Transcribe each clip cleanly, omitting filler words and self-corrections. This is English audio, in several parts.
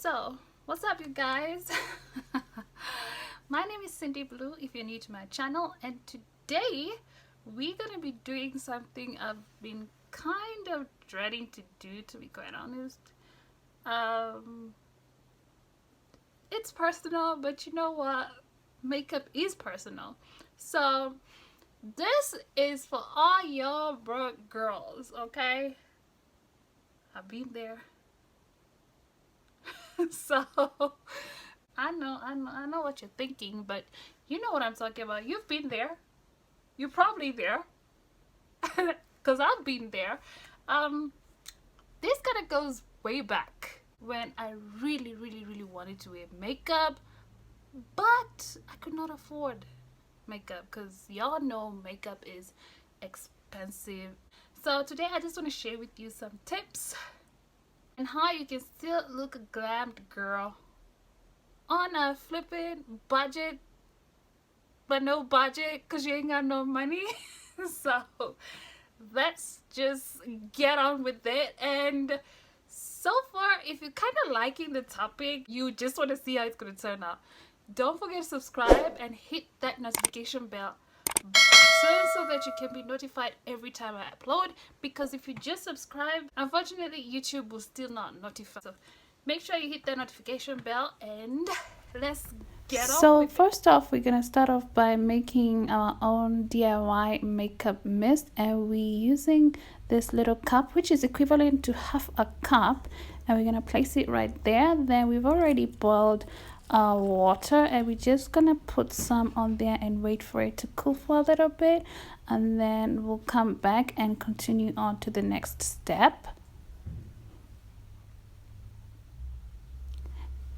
So, what's up, you guys? My name is Cindy Blue if you're new to my channel, and today we're gonna be doing something I've been kind of dreading to do, to be quite honest. It's personal, but you know what? Makeup is personal. So, this is for all your broke girls, okay? I've been there. So I know what you're thinking, but you know what I'm talking about. You've been there. You're probably there, cause I've been there. This kind of goes way back when I really wanted to wear makeup, but I could not afford makeup, cause y'all know makeup is expensive. So today I just want to share with you some tips and how you can still look a glammed girl on a flipping budget, but no budget because you ain't got no money. So let's just get on with it. And so far, if you're kind of liking the topic, you just want to see how it's going to turn out, don't forget to subscribe and hit that notification bell button so that you can be notified every time I upload, because if you just subscribe, unfortunately YouTube will still not notify. So make sure you hit that notification bell and let's get on. So first off, we're gonna start off by making our own DIY makeup mist, and we're using this little cup, which is equivalent to half a cup, and we're gonna place it right there. Then we've already boiled water, and we're just gonna put some on there and wait for it to cool for a little bit, and then we'll come back and continue on to the next step.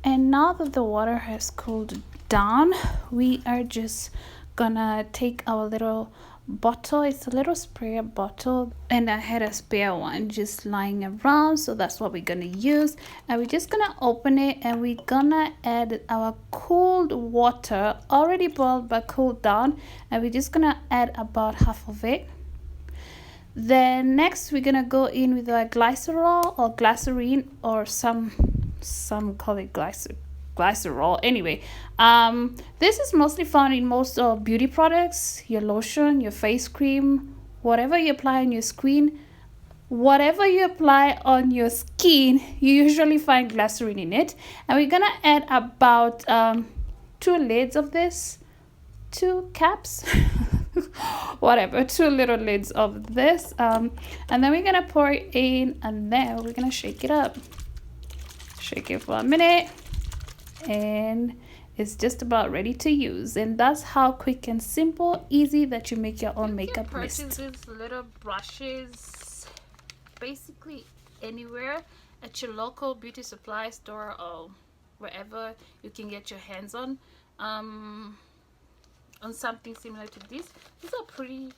And now that the water has cooled down, we are just gonna take our little bottle. It's a little sprayer bottle, and I had a spare one just lying around, so that's what we're gonna use. And we're just gonna open it, and we're gonna add our cooled water, already boiled but cooled down, and we're just gonna add about half of it. Then next we're gonna go in with our glycerol or glycerine, or some call it glycerol. Anyway, this is mostly found in most beauty products, your lotion, your face cream, whatever you apply on your skin. Whatever you apply on your skin, you usually find glycerine in it. And we're gonna add about 2 lids of this, 2 caps whatever, 2 little lids of this, and then we're gonna pour it in, and then we're gonna shake it up. Shake it for a minute, and it's just about ready to use. And that's how quick and simple, easy that you make your own makeup mist. You can purchase these little brushes basically anywhere at your local beauty supply store or wherever you can get your hands on something similar to this. These are pretty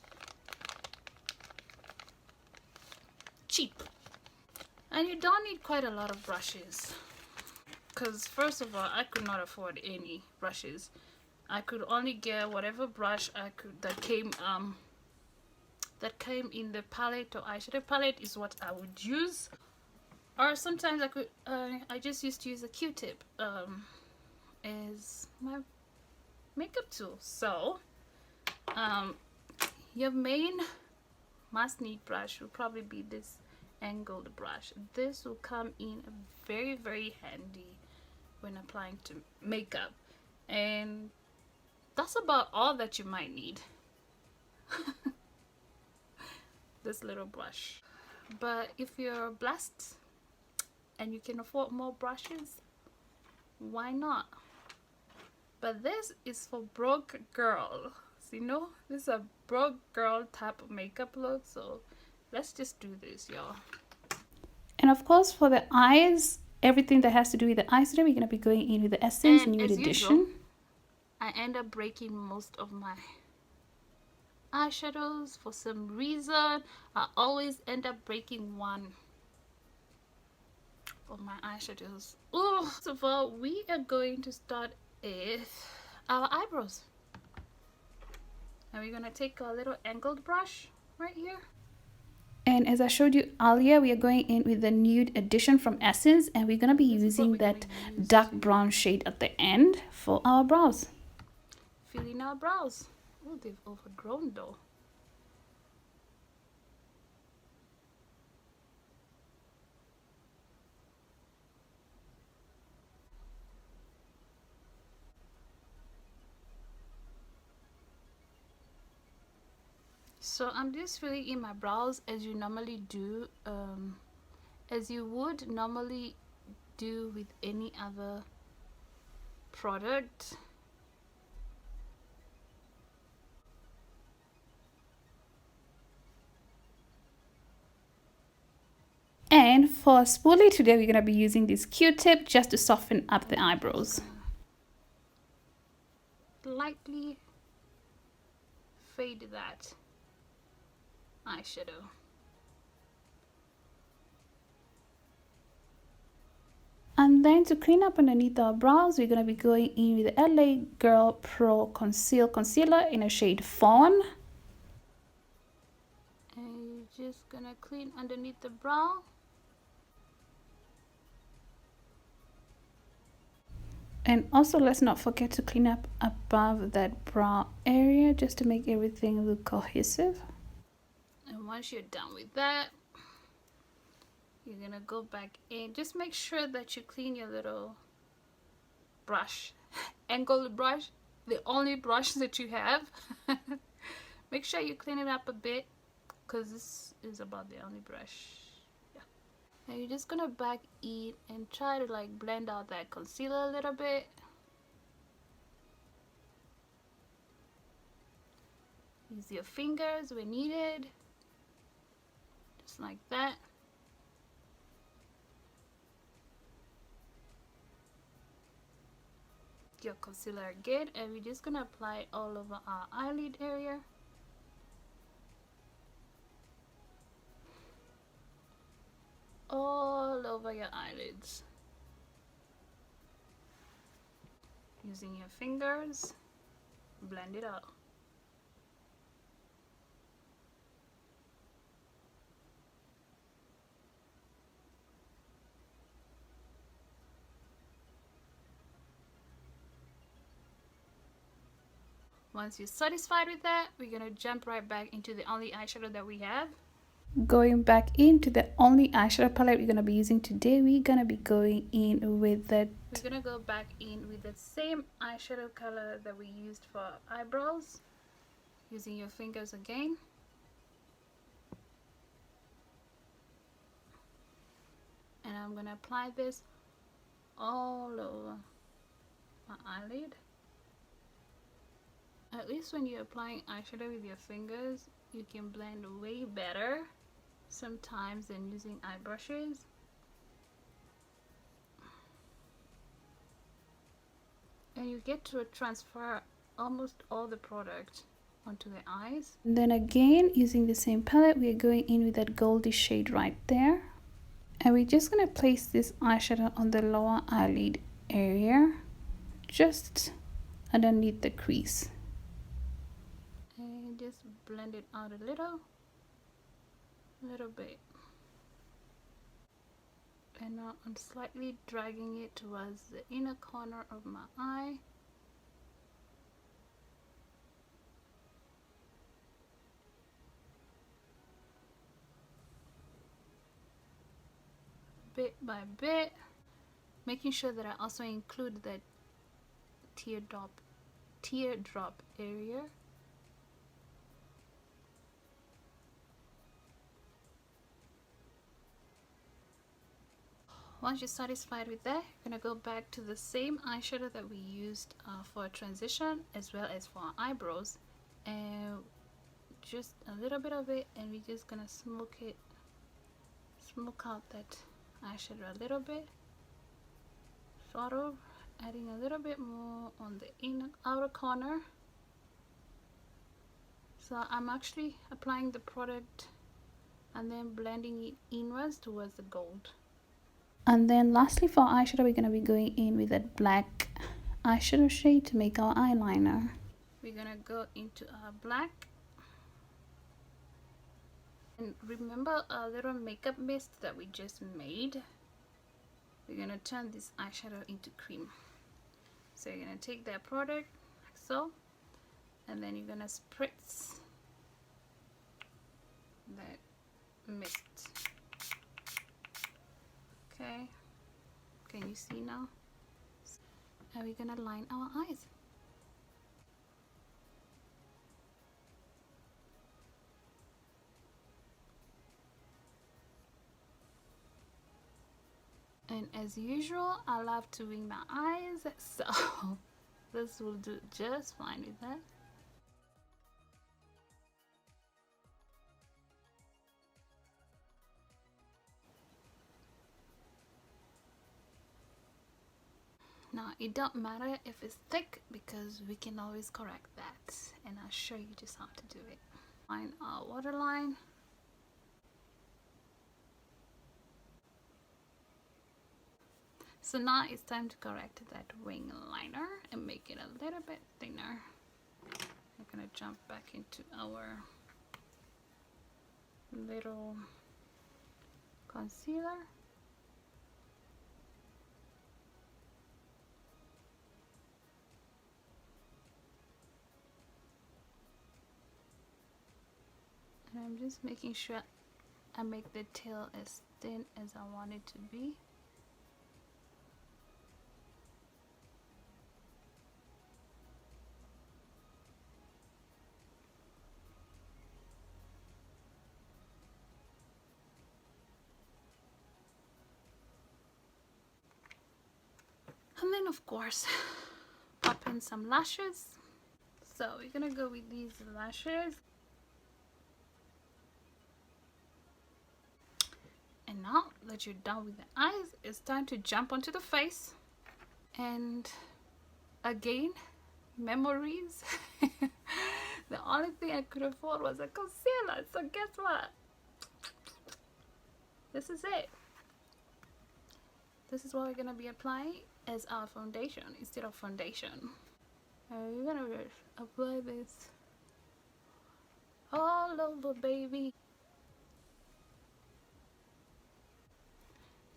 cheap. And you don't need quite a lot of brushes, because first of all, I could not afford any brushes. I could only get whatever brush I could that came in the palette or eyeshadow palette is what I would use. Or sometimes I just used to use a Q-tip as my makeup tool. So your main must need brush will probably be this angled brush. This will come in very handy when applying to makeup, and that's about all that you might need. This little brush. But if you're blessed and you can afford more brushes, why not? But this is for broke girls, you know, this is a broke girl type of makeup look, so let's just do this, y'all. And of course, for the eyes, everything that has to do with the eyes today, we're going to be going in with the Essence Nude Edition. Usual, I end up breaking most of my eyeshadows for some reason. I always end up breaking one of my eyeshadows. Oh, first of all, we are going to start with our eyebrows. And we're going to take a little angled brush right here. And as I showed you earlier, we are going in with the nude edition from Essence, and we're going to be using that dark brown shade at the end for our brows. Filling our brows. Oh, they've overgrown though. So I'm just filling in my brows as you normally do, as you would normally do with any other product. And for spoolie today, we're going to be using this Q-tip just to soften up the eyebrows. Lightly fade that eyeshadow. And then to clean up underneath our brows, we're going to be going in with the LA Girl Pro Concealer in a shade Fawn. And you're just gonna clean underneath the brow. And also, let's not forget to clean up above that brow area just to make everything look cohesive. And once you're done with that, you're gonna go back in. Just make sure that you clean your little brush, angled brush, the only brush that you have. Make sure you clean it up a bit, because this is about the only brush. Yeah. Now you're just gonna back in and try to like blend out that concealer a little bit. Use your fingers when needed, just like that. Your concealer again, and we're just gonna apply it all over our eyelid area. All over your eyelids. Using your fingers, blend it out. Once you're satisfied with that, we're gonna jump right back into the only eyeshadow that we have. Going back into the only eyeshadow palette we're going to be using today, we're going to be going in with that. We're gonna go back in with the same eyeshadow color that we used for eyebrows, using your fingers again. And I'm gonna apply this all over my eyelid. At least when you're applying eyeshadow with your fingers, you can blend way better sometimes than using eye brushes. And you get to transfer almost all the product onto the eyes. And then again, using the same palette, we are going in with that goldy shade right there. And we're just going to place this eyeshadow on the lower eyelid area, just underneath the crease. And just blend it out a little bit. And now I'm slightly dragging it towards the inner corner of my eye. Bit by bit, making sure that I also include that teardrop area. Once you're satisfied with that, you're gonna go back to the same eyeshadow that we used for transition as well as for our eyebrows, and just a little bit of it, and we're just gonna smoke out that eyeshadow a little bit, sort of adding a little bit more on the outer corner. So I'm actually applying the product and then blending it inwards towards the gold. And then lastly, for eyeshadow, we're going to be going in with that black eyeshadow shade to make our eyeliner. We're gonna go into our black, And remember a little makeup mist that we just made? We're gonna turn this eyeshadow into cream. So you're gonna take that product like so, and then you're gonna spritz that mist. Okay, can you see now? And we're gonna line our eyes. And as usual, I love to wing my eyes, so this will do just fine with that. Now it don't matter if it's thick because we can always correct that, and I'll show you just how to do it. Line our waterline. So now it's time to correct that wing liner and make it a little bit thinner. We're gonna jump back into our little concealer. And I'm just making sure I make the tail as thin as I want it to be. And then of course, pop in some lashes. So we're gonna go with these lashes. And now that you're done with the eyes, it's time to jump onto the face. And again, memories. The only thing I could afford was a concealer. So guess what? This is it. This is what we're gonna be applying as our foundation instead of foundation. We're gonna apply this all over, baby.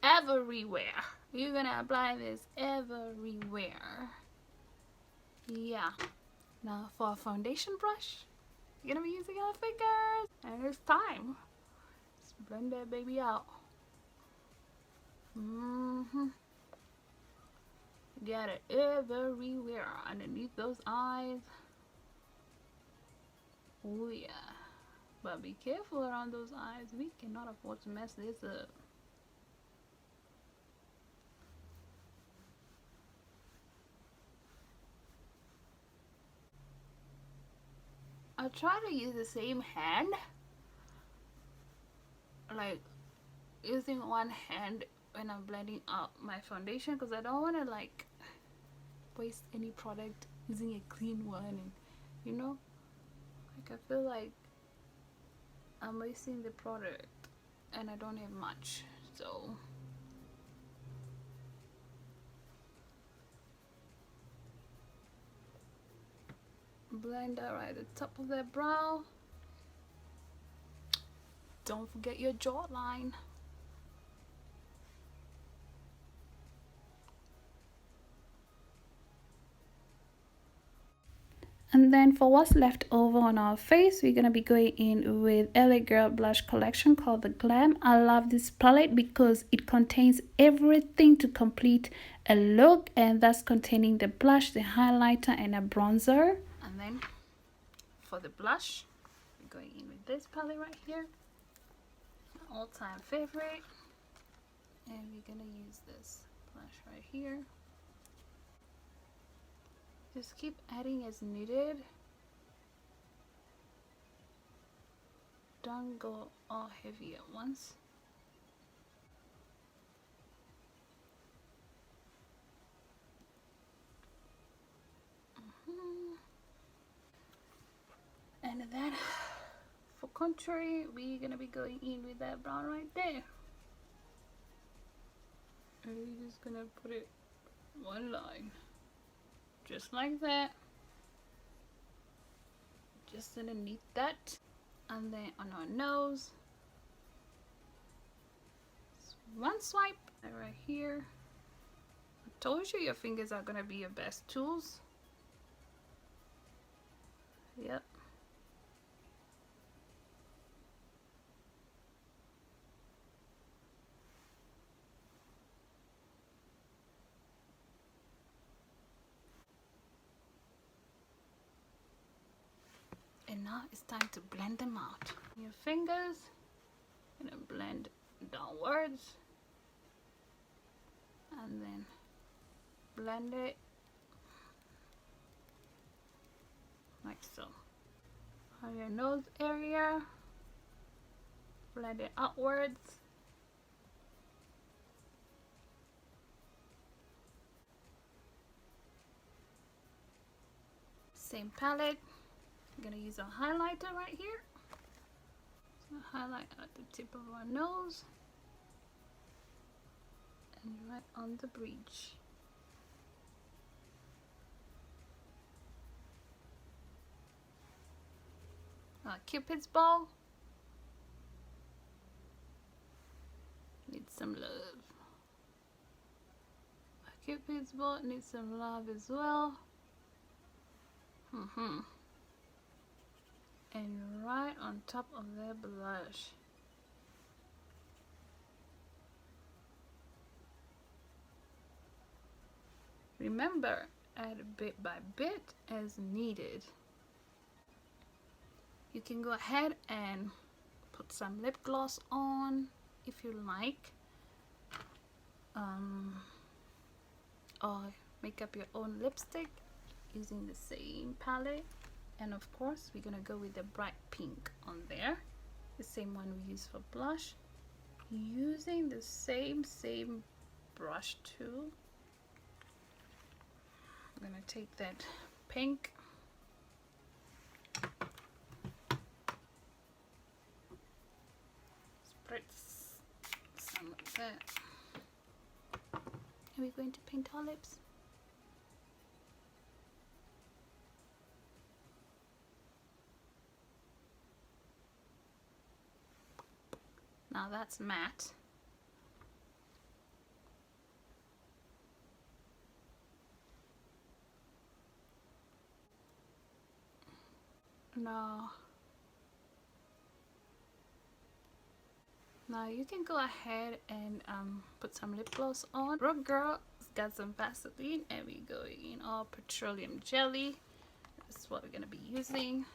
Everywhere. You're gonna apply this everywhere. Yeah. Now for a foundation brush, you're gonna be using our fingers. And it's time. Let's blend that baby out. Get it everywhere underneath those eyes. Oh yeah. But be careful around those eyes. We cannot afford to mess this up. I try to use the same hand, like using one hand when I'm blending out my foundation, because I don't want to like waste any product using a clean one, and you know, like I feel like I'm wasting the product and I don't have much. So blend that right at the top of that brow. Don't forget your jawline. And then for what's left over on our face, we're going to be going in with LA Girl blush collection called the Glam. I love this palette because it contains everything to complete a look, and that's containing the blush, the highlighter, and a bronzer. And then for the blush, we're going in with this palette right here, my all-time favorite. And we're gonna use this blush right here. Just keep adding as needed. Don't go all heavy at once. And then for contour, we're gonna be going in with that brown right there. And we're just gonna put it one line, just like that, just underneath that. And then on our nose, one swipe right here. I told you your fingers are gonna be your best tools. Yep. And now it's time to blend them out. Your fingers, gonna blend downwards and then blend it like so. On your nose area, blend it outwards. Same palette. I'm gonna use a highlighter right here. So highlight at the tip of our nose and right on the bridge. Cupid's bow needs some love. Cupid's bow needs some love as well. And right on top of their blush. Remember, add bit by bit as needed. You can go ahead and put some lip gloss on if you like, or make up your own lipstick using the same palette. And of course we're gonna go with the bright pink on there, the same one we use for blush, using the same brush too. I'm gonna take that pink, spritz some like that, and we're going to paint our lips. Now that's matte. Now you can go ahead and put some lip gloss on. Broke Girl's got some Vaseline, and we go in all petroleum jelly. This is what we're gonna be using.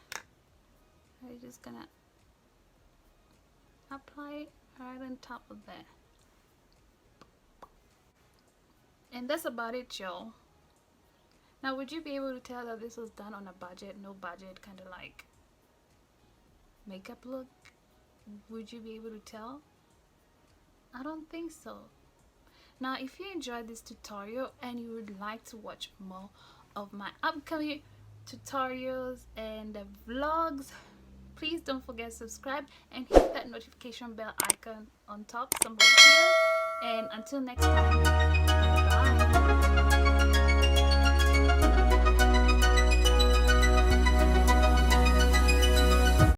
We're just gonna apply it right on top of that, and that's about it, y'all. Now would you be able to tell that this was done on a budget, no budget kind of like makeup look? Would you be able to tell? I don't think so. Now if you enjoyed this tutorial and you would like to watch more of my upcoming tutorials and vlogs, please don't forget to subscribe and hit that notification bell icon on top somewhere here. And until next time, bye.